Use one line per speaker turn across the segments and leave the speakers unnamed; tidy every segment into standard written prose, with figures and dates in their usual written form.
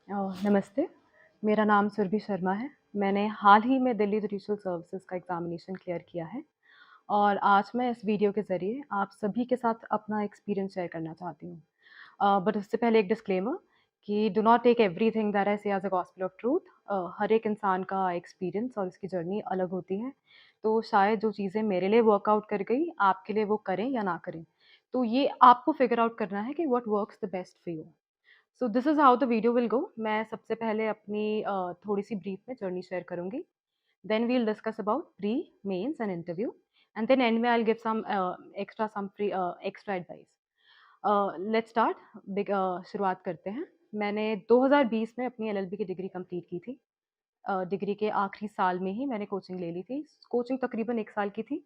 नमस्ते, मेरा नाम सुरभि शर्मा है। मैंने हाल ही में दिल्ली जुडिशियल सर्विसेज़ का एग्ज़ामिनेशन क्लियर किया है और आज मैं इस वीडियो के ज़रिए आप सभी के साथ अपना एक्सपीरियंस शेयर करना चाहती हूँ। बट उससे पहले एक डिस्क्लेमर कि do not take everything that I say as a gospel of truth. हर एक इंसान का एक्सपीरियंस और उसकी जर्नी अलग होती है। तो शायद जो चीज़ें मेरे लिए वर्कआउट कर गई, आपके लिए वो करें या ना करें। तो ये आपको फिगर आउट करना है कि what works the best for you. So this is how the video will go. मैं सबसे पहले अपनी थोड़ी-सी ब्रीफ में जर्नी शेयर करूँगी। Then we will discuss about pre, mains and interview and then end में I will give some some free extra advice. Let's start. शुरुआत करते हैं। मैंने 2020 में अपनी एलएलबी की डिग्री कंप्लीट की थी। डिग्री के आखिरी साल में ही मैंने कोचिंग ले ली थी। कोचिंग तकरीबन 1 साल की थी।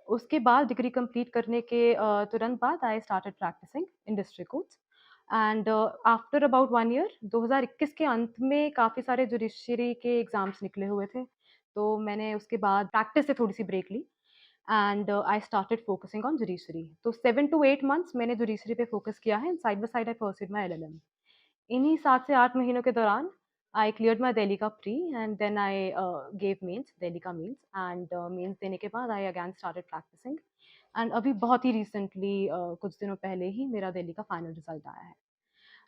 उसके बाद डिग्री कंप्लीट करने के तुरंत बाद I started practicing in district courts and after about 1 year 2021 के अंत में काफ़ी सारे जुडिशरी के एग्ज़ाम्स निकले हुए थे। तो मैंने उसके बाद प्रैक्टिस से थोड़ी-सी ब्रेक ली and I started focusing on judiciary. तो 7 टू 8 मंथ्स मैंने जुडिशरी पे फोकस किया है and side by side I pursued my LLM. इन्हीं 7 से 8 महीनों के दौरान आई क्लियर्ड माय दिल्ली का pre and then I gave mains, Delhi का मेंस एंड मेंस देने के बाद I again started practicing and अभी बहुत ही रिसेंटली कुछ दिनों पहले ही मेरा दिल्ली का फाइनल रिजल्ट आया है।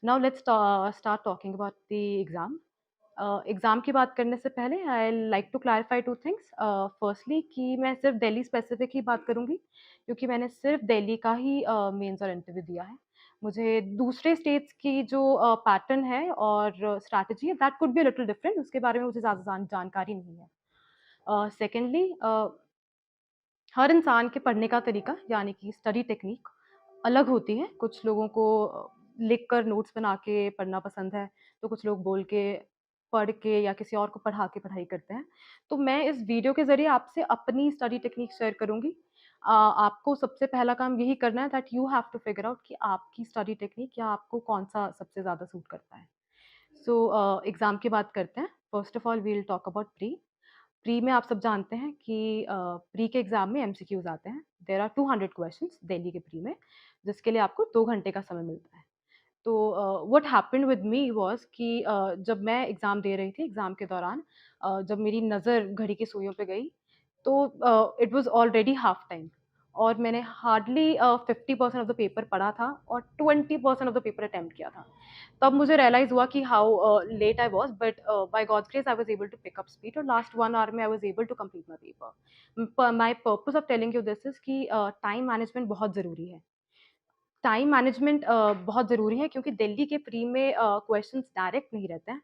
Now let's start talking about the exam. Exam की बात करने से पहले I like to clarify 2 things. Firstly कि मैं सिर्फ़ दिल्ली स्पेसिफ़िक ही बात करूँगी, क्योंकि मैंने सिर्फ़ दिल्ली का ही मेंस और इंटरव्यू दिया है। मुझे दूसरे स्टेट्स की जो पैटर्न है और स्ट्रैटेजी है that could be a little different, उसके बारे में मुझे ज़्यादा जानकारी नहीं है। सेकंडली हर इंसान के पढ़ने का तरीका यानी कि स्टडी टेक्निक अलग होती है। कुछ लोगों को लिख कर नोट्स बना के पढ़ना पसंद है, तो कुछ लोग बोल के, पढ़ के या किसी और को पढ़ा के पढ़ाई करते हैं। तो मैं इस वीडियो के ज़रिए आपसे अपनी स्टडी टेक्निक शेयर करूँगी। आपको सबसे पहला काम यही करना है that you have to figure out कि आपकी स्टडी टेक्निक या आपको कौन-सा सबसे ज़्यादा सूट करता है। सो एग्ज़ाम की बात करते हैं। First of all we will talk about pre. Pre में आप सब जानते हैं कि प्री के एग्ज़ाम में एमसीक्यूज़ आते हैं। देयर आर 200 क्वेश्चंस दिल्ली के प्री में, जिसके लिए आपको 2 घंटे का समय मिलता है। तो what happened with me was कि जब मैं एग्ज़ाम दे रही थी, एग्ज़ाम के दौरान जब मेरी नज़र घड़ी की सुइयों पे गई, तो it was already half time और मैंने हार्डली 50% ऑफ द पेपर पढ़ा था और 20% ऑफ द पेपर अटेम्प्ट किया था। तब मुझे रियलाइज़ हुआ कि how late I was, but by God's grace I was able to pick up speed और लास्ट 1 आवर में I was able to complete my paper. My purpose of telling you this is कि time management बहुत ज़रूरी है। Time management बहुत ज़रूरी है, क्योंकि दिल्ली के प्री में क्वेश्चंस डायरेक्ट नहीं रहते हैं।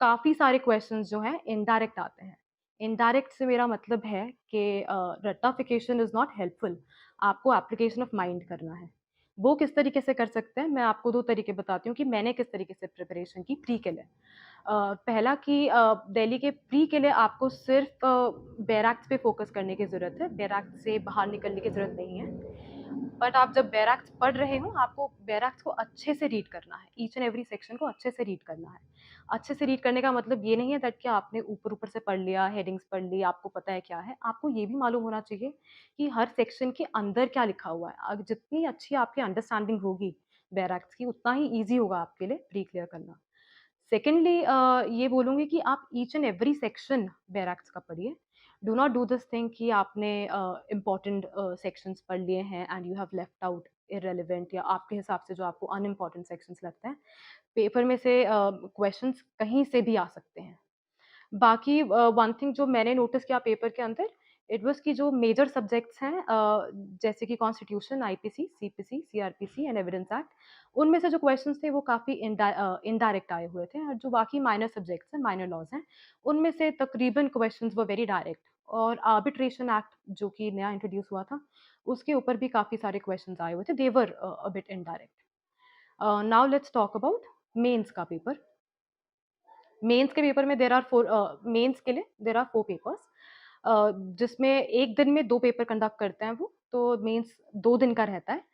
काफ़ी सारे क्वेश्चंस जो हैं इनडायरेक्ट आते हैं। इनडायरेक्ट से मेरा मतलब है कि रट्टाफिकेशन इज़ नॉट हेल्पफुल। आपको एप्लीकेशन ऑफ माइंड करना है। वो किस तरीके से कर सकते हैं, मैं आपको 2 तरीके बताती हूँ कि मैंने किस तरीके से प्रिपरेशन की प्री के लिए। पहला कि दिल्ली के प्री के लिए आपको सिर्फ़ बैरक्स पे फ़ोकस करने की ज़रूरत है, बैरक्स से बाहर निकलने की ज़रूरत नहीं है। बट आप जब बैरक्स पढ़ रहे हो, आपको बैरक्स को अच्छे से रीड करना है, ईच एंड एवरी सेक्शन को अच्छे से रीड करना है। अच्छे से रीड करने का मतलब ये नहीं है दैट कि आपने ऊपर-ऊपर से पढ़ लिया, हेडिंग्स पढ़ ली, आपको पता है क्या है। आपको ये भी मालूम होना चाहिए कि हर सेक्शन के अंदर क्या लिखा हुआ है। जितनी अच्छी आपकी अंडरस्टैंडिंग होगी बैरक्स की, उतना ही ईज़ी होगा आपके लिए प्री क्लियर करना। सेकेंडली ये बोलूँगी कि आप each and every section barracks का पढ़िए। Do not do this thing कि आपने इम्पोर्टेंट सेक्शंस पढ़ लिए हैं and you have left out irrelevant या आपके हिसाब से जो आपको अनइम्पोर्टेंट सेक्शंस लगते हैं। पेपर में से क्वेश्चंस कहीं से भी आ सकते हैं। बाकी वन थिंग जो मैंने नोटिस किया पेपर के अंदर, इट वाज़ कि जो मेजर सब्जेक्ट्स हैं जैसे कि constitution, IPC, CPC, CrPC and evidence act, उनमें से जो क्वेश्चन्स थे वो काफ़ी इनडायरेक्ट आए हुए थे और जो बाकी माइनर सब्जेक्ट्स हैं, माइनर लॉज़ हैं, उनमें से तकरीबन क्वेश्चन्स वर वेरी डायरेक्ट। और आर्बिट्रेशन एक्ट जो कि नया इंट्रोड्यूस हुआ था, उसके ऊपर भी काफ़ी सारे क्वेश्चन्स आए हुए थे, they were a bit indirect. Now let's talk about mains का पेपर। मेंस के पेपर में मेंस के लिए देयर आर 4 पेपर्स, जिसमें 1 दिन में 2 पेपर कंडक्ट करते हैं वो, तो मेंस 2 दिन का रहता है।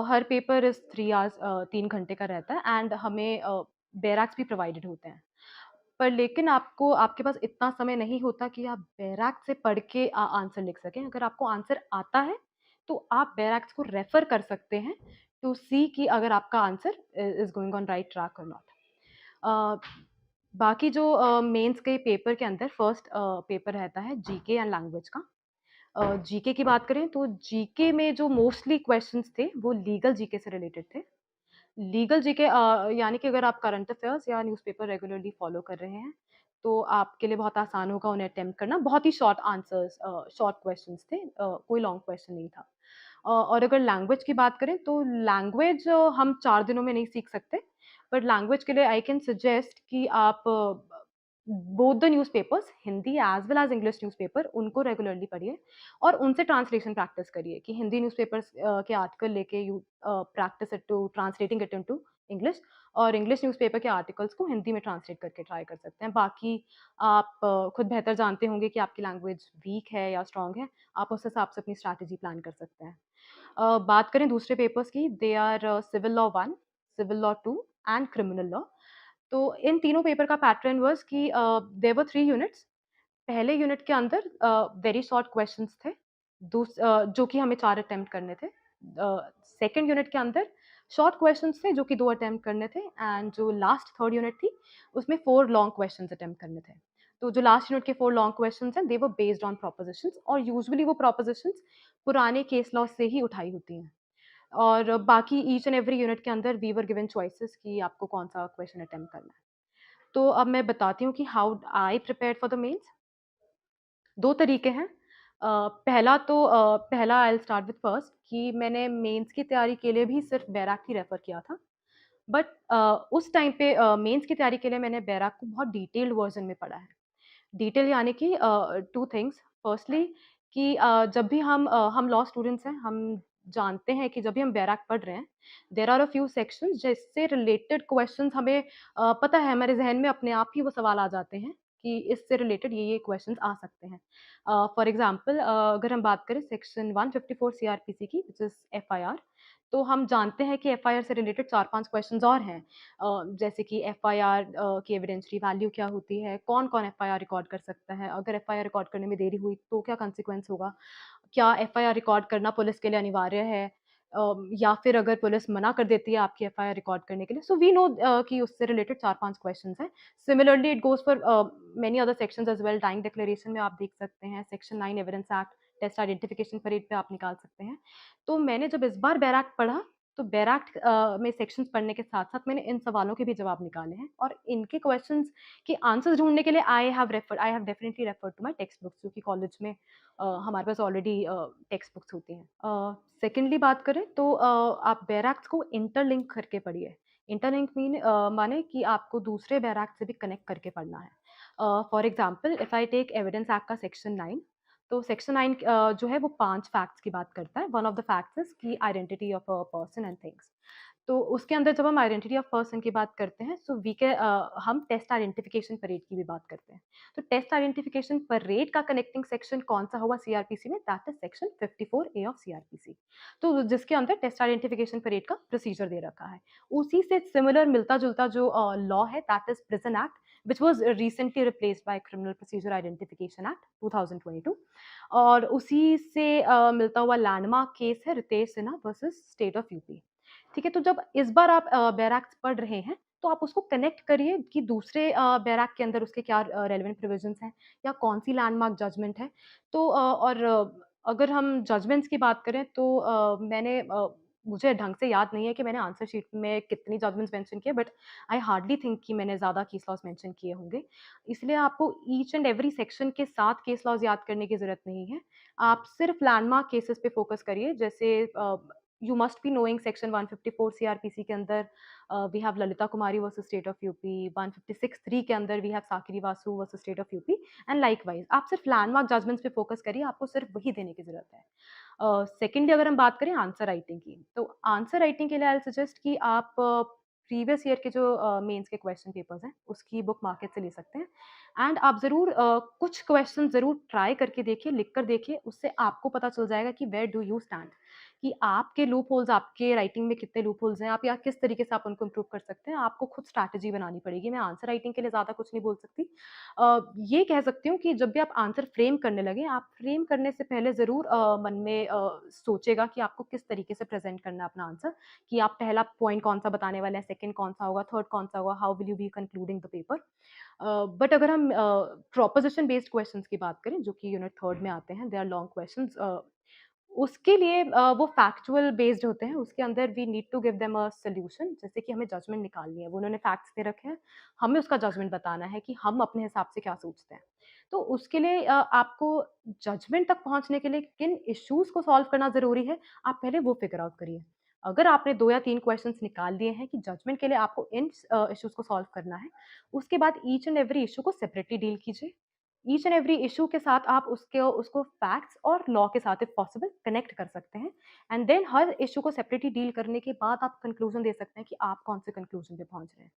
हर पेपर इज़ 3 आवर्स, 3 घंटे का रहता है एंड हमें बैरक्स भी प्रोवाइडेड होते हैं। पर लेकिन आपको आपके पास इतना समय नहीं होता कि आप बैरक्स से पढ़ के आंसर लिख सकें। अगर आपको आंसर आता है, तो आप बैरक्स को रेफ़र कर सकते हैं टू सी कि अगर आपका answer is going on right track और नॉट। अ, बाकी जो मेंस के पेपर के अंदर फर्स्ट पेपर रहता है जीके एंड लैंग्वेज का। जीके की बात करें तो जीके में जो मोस्टली क्वेश्चंस थे वो लीगल जीके से रिलेटेड थे। लीगल जीके यानी कि अगर आप करंट अफेयर्स या न्यूज़पेपर रेगुलरली फॉलो कर रहे हैं, तो आपके लिए बहुत आसान होगा उन्हें अटेम्प्ट करना। बहुत ही शॉर्ट आंसर्स शॉर्ट क्वेश्चंस थे, कोई लॉन्ग क्वेश्चन नहीं था। और अगर लैंग्वेज की बात करें तो लैंग्वेज हम 4 दिनों में नहीं सीख सकते, बट लैंग्वेज के लिए आई कैन सजेस्ट कि आप both the newspapers Hindi as well as English newspaper उनको रेगुलरली पढ़िए और उनसे ट्रांसलेशन प्रैक्टिस करिए कि हिंदी न्यूज़पेपर्स के आर्टिकल लेके you practice it to translating it into English और इंग्लिश न्यूज़पेपर के आर्टिकल्स को हिंदी में ट्रांसलेट करके ट्राई कर सकते हैं। बाकी आप खुद बेहतर जानते होंगे कि आपकी लैंग्वेज वीक है या स्ट्रॉन्ग है, आप उस हिसाब से अपनी स्ट्रैटेजी प्लान कर सकते हैं। बात करें दूसरे पेपर्स की, they are civil law 1, civil law 2 and criminal law. तो इन तीनों पेपर का पैटर्न वाज़ कि देयर वर 3 यूनिट्स। पहले यूनिट के अंदर वेरी शॉर्ट क्वेश्चंस थे, जो कि हमें 4 अटेम्प्ट करने थे। सेकंड यूनिट के अंदर शॉर्ट क्वेश्चंस थे जो कि 2 अटेम्प्ट करने थे एंड जो लास्ट थर्ड यूनिट थी, उसमें 4 लॉन्ग क्वेश्चंस अटेम्प्ट करने थे। तो जो लास्ट यूनिट के 4 लॉन्ग क्वेश्चंस हैं, दे वर बेस्ड ऑन प्रोपोज़िशंस और यूजुअली वो प्रोपोज़िशंस पुराने केस लॉ से ही उठाई होती हैं। और बाकी ईच एंड एवरी यूनिट के अंदर वी वर गिवन चॉइसेस कि आपको कौन-सा क्वेश्चन अटेम्प्ट करना है। तो अब मैं बताती हूँ कि how I prepared for the mains. 2 तरीके हैं। पहला I will start with first कि मैंने मेंस की तैयारी के लिए भी सिर्फ़ बैराक ही रेफ़र किया था। बट उस टाइम पे मेंस की तैयारी के लिए मैंने बैराक को बहुत डिटेल्ड वर्ज़न में पढ़ा है। डिटेल यानी कि 2 थिंग्स, फर्स्टली कि जब भी हम लॉ स्टूडेंट्स हैं, हम जानते हैं कि जब भी हम बैराक पढ़ रहे हैं, there are a few sections जिससे रिलेटेड क्वेश्चंस हमें पता है, हमारे ज़हन में अपने आप ही वो सवाल आ जाते हैं कि इससे रिलेटेड ये क्वेश्चंस आ सकते हैं। फॉर एग्ज़ाम्पल अगर हम बात करें सेक्शन 154 सीआरपीसी की व्हिच इज़ एफआईआर, तो हम जानते हैं कि एफआईआर से रिलेटेड 4-5 क्वेश्चंस और हैं। जैसे कि एफआईआर की एविडेंशियरी वैल्यू क्या होती है? कौन-कौन एफआईआर रिकॉर्ड कर सकता है? अगर एफआईआर रिकॉर्ड करने में देरी हुई तो क्या कॉन्सिक्वेंस होगा? क्या एफआईआर रिकॉर्ड करना पुलिस के लिए अनिवार्य है? या फिर अगर पुलिस मना कर देती है आपकी एफआईआर रिकॉर्ड करने के लिए? सो वी नो कि उससे रिलेटेड 4-5 क्वेश्चन्स हैं। Similarly it goes for many other sections as well. Dying declaration में आप देख सकते हैं, section 9 evidence act, test identification parade पे आप निकाल सकते हैं। तो मैंने जब इस बार बैराक पढ़ा, तो बैराक में सेक्शंस पढ़ने के साथ-साथ मैंने इन सवालों के भी जवाब निकाले हैं और इनके क्वेश्चंस के आंसर्स ढूँढने के लिए I have definitely referred to my text books, जो कि कॉलेज में हमारे पास ऑलरेडी टेक्स्ट बुक्स होती हैं। सेकंडली बात करें तो आप बैराक्स को इंटरलिंक करके पढ़िए। इंटरलिंक माने कि आपको दूसरे बैराक से भी कनेक्ट करके पढ़ना है। For example if I take evidence act का सेक्शन 9, तो सेक्शन 9 जो है वो 5 फैक्ट्स की बात करता है। One of the facts is कि identity of a person and things. तो उसके अंदर जब हम आइडेंटिटी ऑफ पर्सन की बात करते हैं, सो हम टेस्ट आइडेंटिफिकेशन परेड की भी बात करते हैं। तो टेस्ट आइडेंटिफिकेशन परेड का कनेक्टिंग सेक्शन कौन-सा हुआ सीआरपीसी में? That is section 54 A of CrPC. तो जिसके अंदर टेस्ट आइडेंटिफिकेशन परेड का प्रोसीजर दे रखा है। उसी से सिमिलर मिलता-जुलता जो लॉ है, that is prison act, which was recently replaced by criminal procedure identification act 2022। और उसी से मिलता हुआ लैंडमार्क केस है Ritesh Sinha versus state of UP. ठीक है, तो जब इस बार आप बैराक्स पढ़ रहे हैं, तो आप उसको कनेक्ट करिए कि दूसरे बैराक के अंदर उसके क्या रेलेवेंट प्रोविजंस हैं या कौन-सी लैंडमार्क जजमेंट है। तो अगर हम जजमेंट्स की बात करें तो मुझे ढंग से याद नहीं है कि मैंने आंसर शीट में कितनी जजमेंट्स मेंशन किए, बट आई हार्डली थिंक कि मैंने ज़्यादा केस लॉज़ मेंशन किए होंगे। इसलिए आपको ईच एंड एवरी सेक्शन के साथ केस लॉज़ याद करने की ज़रूरत नहीं है। आप सिर्फ़ लैंडमार्क केसेस पे फ़ोकस करिए, जैसे you must be knowing section 154 CrPC के अंदर we have Lalita Kumari versus state of UP, 156(3) के अंदर we have Sakiri Vasu versus state of UP and likewise आप सिर्फ लैंडमार्क जजमेंट्स पे फोकस करिए, आपको सिर्फ वही देने की ज़रूरत है। सेकेंडली अगर हम बात करें आंसर राइटिंग की, तो आंसर राइटिंग के लिए आई सजेस्ट कि आप प्रीवियस ईयर के जो मेंस के क्वेश्चन पेपर्स हैं, उसकी बुक मार्केट से ले सकते हैं एंड आप ज़रूर कुछ क्वेश्चन ज़रूर ट्राई करके देखिए, लिख कर देखिए, उससे आपको पता चल जाएगा कि वेयर डू यू स्टैंड। कि आपके लूप होल्स, आपके राइटिंग में कितने लूप होल्स हैं, आप या किस तरीके से आप उनको इम्प्रूव कर सकते हैं, आपको खुद स्ट्रैटेजी बनानी पड़ेगी। मैं आंसर राइटिंग के लिए ज़्यादा कुछ नहीं बोल सकती। ये कह सकती हूँ कि जब भी आप आंसर फ्रेम करने लगें, आप फ्रेम करने से पहले ज़रूर मन में सोचेगा कि आपको किस तरीके से प्रेज़ेंट करना है अपना आंसर, कि आप पहला पॉइंट कौन-सा बताने वाले हैं, सेकंड कौन-सा होगा, थर्ड कौन-सा होगा, how will you be concluding the paper. But अगर हम प्रोपोज़िशन बेस्ड क्वेश्चन्स की बात करें, जो कि यूनिट 3 में आते हैं, दे आर लॉन्ग क्वेश्चन्स, उसके लिए वो फैक्चुअल बेस्ड होते हैं, उसके अंदर we need to give them a solution, जैसे कि हमें जजमेंट निकालनी है, वो उन्होंने फैक्ट्स दे रखे हैं, हमें उसका जजमेंट बताना है कि हम अपने हिसाब से क्या सोचते हैं। तो उसके लिए आपको जजमेंट तक पहुँचने के लिए किन इश्यूज़ को सॉल्व करना ज़रूरी है, आप पहले वो फिगर आउट करिए। अगर आपने 2 या 3 क्वेश्चन्स निकाल लिए हैं कि जजमेंट के लिए आपको इन इश्यूज़ को सॉल्व करना है, उसके बाद ईच एंड एवरी इश्यू को सेपरेटली डील कीजिए। ईच एंड एवरी इश्यू के साथ आप उसको फैक्ट्स और लॉ के साथ इफ पॉसिबल कनेक्ट कर सकते हैं, एंड देन हर इश्यू को सेपरेटली डील करने के बाद आप कंक्लूजन दे सकते हैं कि आप कौन से कंक्लूजन पे पहुंच रहे हैं।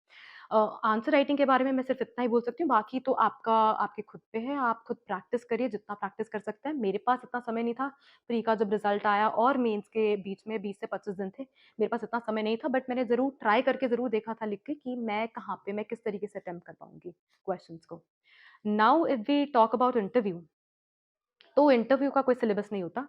आंसर राइटिंग के बारे में मैं सिर्फ इतना ही बोल सकती हूँ, बाकी तो आपका आपके खुद पे है, आप खुद प्रैक्टिस करिए जितना प्रैक्टिस कर सकते हैं। मेरे पास इतना समय नहीं था, प्री का जब रिजल्ट आया और मेंस के बीच में 20 से 25 दिन थे, मेरे पास इतना समय नहीं था, बट मैंने ज़रूर ट्राई करके ज़रूर देखा था लिख के कि मैं कहाँ पे मैं किस तरीके से अटेम्प्ट कर पाऊँगी क्वेश्चंस को। Now if we talk about interview, तो इंटरव्यू का कोई सिलेबस नहीं होता।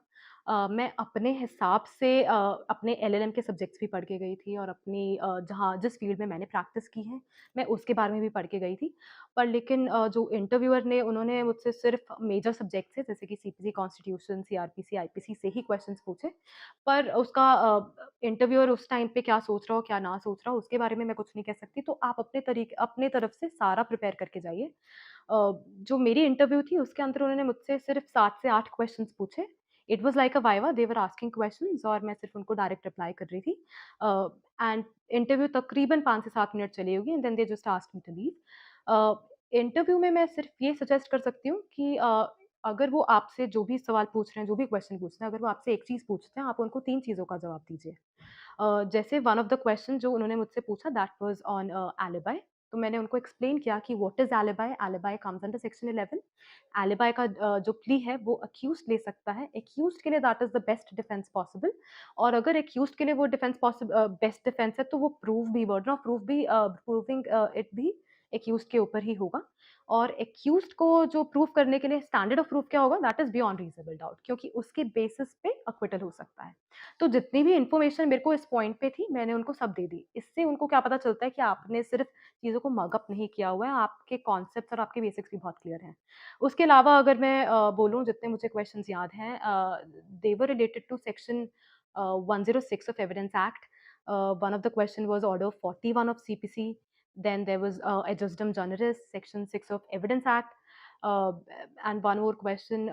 मैं अपने हिसाब से अपने एलएलएम के सब्जेक्ट्स भी पढ़ के गई थी और अपनी जहाँ जिस फ़ील्ड में मैंने प्रैक्टिस की है, मैं उसके बारे में भी पढ़ के गई थी। पर लेकिन जो इंटरव्यूअर ने उन्होंने मुझसे सिर्फ़ मेजर सब्जेक्ट्स से जैसे कि सीपीसी, कॉन्स्टिट्यूशन, सीआरपीसी, आईपीसी से ही क्वेश्चन्स पूछे। पर उसका इंटरव्यूअर उस टाइम पे क्या सोच रहा हो, क्या ना सोच रहा हो, उसके बारे में मैं कुछ नहीं कह सकती। तो आप अपने तरफ से सारा प्रिपेयर करके जाइए। जो मेरी इंटरव्यू थी उसके अंदर उन्होंने मुझसे सिर्फ़ 7 से 8 क्वेश्चन्स पूछे। It was like a viva, they were asking questions और मैं सिर्फ़ उनको डायरेक्ट रिप्लाई कर रही थी। एंड इंटरव्यू तकरीबन 5 से 7 मिनट चली होगी and then they just asked me to leave. Interview में मैं सिर्फ़ ये सजेस्ट कर सकती हूँ कि अगर वो आपसे जो भी सवाल पूछ रहे हैं, जो भी क्वेश्चन पूछ रहे हैं, अगर वो आपसे एक चीज़ पूछते हैं, आप उनको 3 चीज़ों का जवाब दीजिए। जैसे वन ऑफ द क्वेश्चन जो उन्होंने मुझसे पूछा दैट वाज़ ऑन एलिबाई। तो मैंने उनको एक्सप्लेन किया कि what is alibi? Alibi comes under section 11। Alibi का जो प्ली है वो अक्यूज़्ड ले सकता है। अक्यूज़्ड के लिए that is the best defence possible, और अगर अक्यूज़्ड के लिए वो बेस्ट डिफेंस है तो वो प्रूव भी बर्डन ऑफ प्रूफ भी प्रूविंग इट भी अक्यूज़्ड के ऊपर ही होगा। और अक्यूज़्ड को जो प्रूव करने के लिए स्टैंडर्ड ऑफ प्रूफ क्या होगा? That is beyond reasonable doubt, क्योंकि उसके बेसिस पे एक्विटल हो सकता है। तो जितनी भी इन्फॉर्मेशन मेरे को इस पॉइंट पे थी, मैंने उनको सब दे दी। इससे उनको क्या पता चलता है कि आपने सिर्फ़ चीज़ों को मग अप नहीं किया हुआ है, आपके कॉन्सेप्ट्स और आपके बेसिक्स भी बहुत क्लियर हैं। उसके अलावा अगर मैं बोलूँ, जितने मुझे क्वेश्चन्स याद हैं, they were related to section 106 of evidence act. One of the question was order 41 of CPC, then there was ejusdem generis section 6 of evidence act, and one more question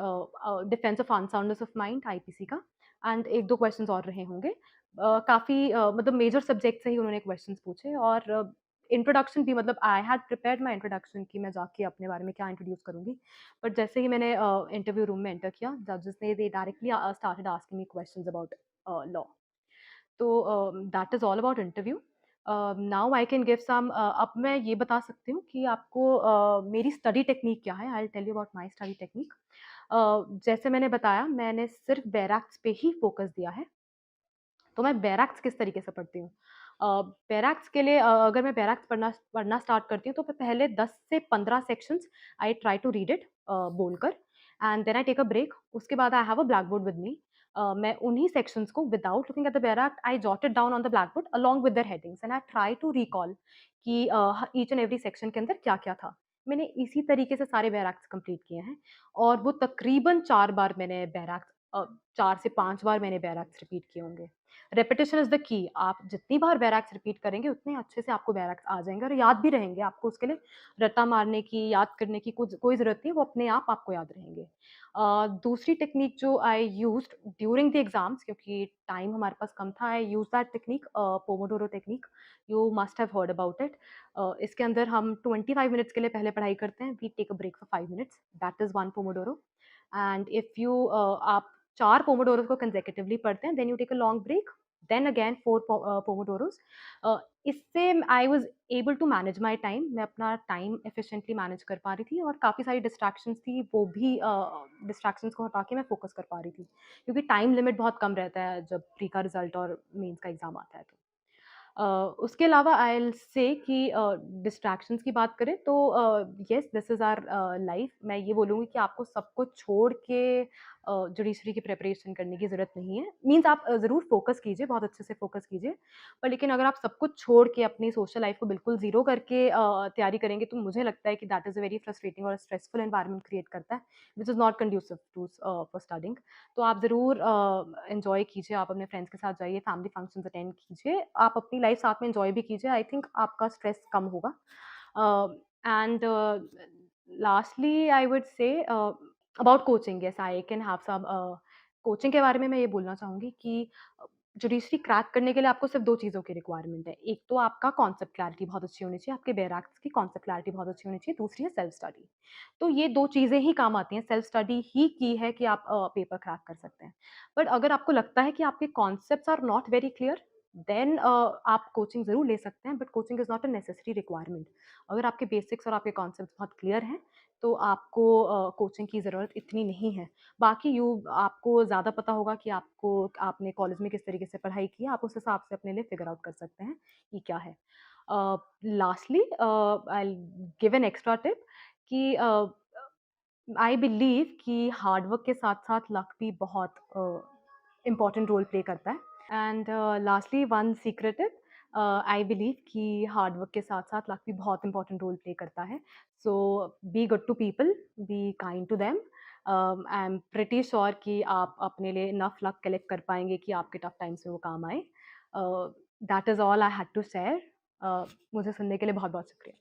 defence of unsoundness of mind IPC का, and 1-2 questions और रहे होंगे। काफ़ी मतलब major subject से ही उन्होंने questions पूछे, और इंट्रोडक्शन भी, मतलब I had prepared my introduction कि मैं जाके अपने बारे में क्या इंट्रोड्यूस करूँगी। बट जैसे ही मैंने इंटरव्यू रूम में एंटर किया, जजेस ने they directly started asking me questions about law. तो that is all about interview. Now I can give some, अब मैं ये बता सकती हूँ कि आपको मेरी स्टडी टेक्निक क्या है। I will tell you about my study technique. जैसे मैंने बताया, मैंने सिर्फ़ बैरक्स पे ही फ़ोकस दिया है। तो मैं बैरक्स किस तरीके से पढ़ती हूँ? बैरक्स के लिए अगर मैं बैरक्स पढ़ना पढ़ना स्टार्ट करती हूँ, तो मैं पहले 10 से 15 sections I try to read it बोलकर, and then I take a break. उसके बाद I have a black board with me. मैं उन्हीं सेक्शंस को without looking at the bare act I jotted down on the black board along with their headings, and I try to recall कि each and every section के अंदर क्या-क्या था। मैंने इसी तरीके से सारे बैरक्स कंप्लीट किए हैं, और वो तकरीबन 4 बार मैंने 4 से 5 बार मैंने बैरक्स रिपीट किए होंगे। Repetition is the key. आप जितनी बार बैरक्स रिपीट करेंगे, उतने अच्छे से आपको बैरक्स आ जाएँगे और याद भी रहेंगे। आपको उसके लिए रट्टा मारने की, याद करने की कुछ कोई ज़रूरत नहीं है, वो अपने आप आपको याद रहेंगे। दूसरी टेक्नीक जो I used during the exams, क्योंकि टाइम हमारे पास कम था, I used that technique, Pomodoro technique. You must have heard about it. इसके अंदर हम 25 मिनट्स के लिए पहले पढ़ाई करते हैं, we take a break for 5 minutes, that is 1 pomodoro. And if you आप 4 पोमोडोरोस को कंसेक्युटिवली पढ़ते हैं, then you take a long break, then again 4 pomodoros. इससे I was able to manage my time, मैं अपना टाइम एफिशिएंटली मैनेज कर पा रही थी और काफ़ी सारी डिस्ट्रैक्शंस थी, वो भी डिस्ट्रैक्शंस को हटा के मैं फ़ोकस कर पा रही थी। क्योंकि टाइम लिमिट बहुत कम रहता है जब प्री का रिज़ल्ट और मेंस का एग्ज़ाम आता है तो। अ, उसके अलावा आई विल से कि डिस्ट्रैक्शंस की बात करें तो yes this is our life. मैं ये बोलूँगी कि आपको सब कुछ छोड़ के जुडिशरी की प्रिपरेशन करने की ज़रूरत नहीं है। मीन्स आप ज़रूर फ़ोकस कीजिए, बहुत अच्छे से फ़ोकस कीजिए। पर लेकिन अगर आप सब कुछ छोड़ के अपनी सोशल लाइफ़ को बिल्कुल ज़ीरो करके तैयारी करेंगे तो मुझे लगता है कि that is a very frustrating और स्ट्रेसफुल एनवायरनमेंट क्रिएट करता है, which is not conducive to for studying. तो आप ज़रूर एन्जॉय कीजिए, आप अपने फ्रेंड्स के साथ जाइए, फैमिली फंक्शंस अटेंड कीजिए, आप अपनी लाइफ़ साथ में एन्जॉय भी कीजिए, आई थिंक आपका स्ट्रेस कम होगा। And lastly I would say about coaching, yes I can have some coaching के बारे में मैं ये बोलना चाहूँगी कि जुडिशरी क्रैक करने के लिए आपको सिर्फ़ 2 चीज़ों की रिक्वायरमेंट है। एक तो आपका कॉन्सेप्ट क्लैरिटी बहुत अच्छी होनी चाहिए, आपके बेयर एक्ट्स की कॉन्सेप्ट क्लैरिटी बहुत अच्छी होनी चाहिए, दूसरी है सेल्फ स्टडी। तो ये 2 चीज़ें ही काम आती हैं, सेल्फ स्टडी ही की है कि आप पेपर क्रैक कर सकते हैं। बट अगर आपको लगता है कि आपके concepts are not very clear, then आप कोचिंग ज़रूर ले सकते हैं, but coaching is not a necessary requirement. अगर आपके बेसिक्स और आपके कॉन्सेप्ट्स बहुत क्लियर हैं, तो आपको कोचिंग की ज़रूरत इतनी नहीं है। बाकी आपको ज़्यादा पता होगा कि आपने कॉलेज में किस तरीके से पढ़ाई की है, आप उस हिसाब से अपने लिए फिगर आउट कर सकते हैं कि क्या है। Lastly I will give an extra tip कि आई बिलीव कि हार्ड वर्क के साथ-साथ लक भी बहुत इम्पोर्टेंट रोल प्ले करता है। And lastly one secret tip, I believe कि हार्ड वर्क के साथ-साथ लक भी बहुत इम्पोर्टेंट रोल प्ले करता है। So be good to people, be kind to them. I am pretty sure कि आप अपने लिए इनफ लक कलेक्ट कर पाएँगे कि आपके टफ टाइम्स में वो काम आए। That is all I had to share. मुझे सुनने के लिए बहुत-बहुत शुक्रिया।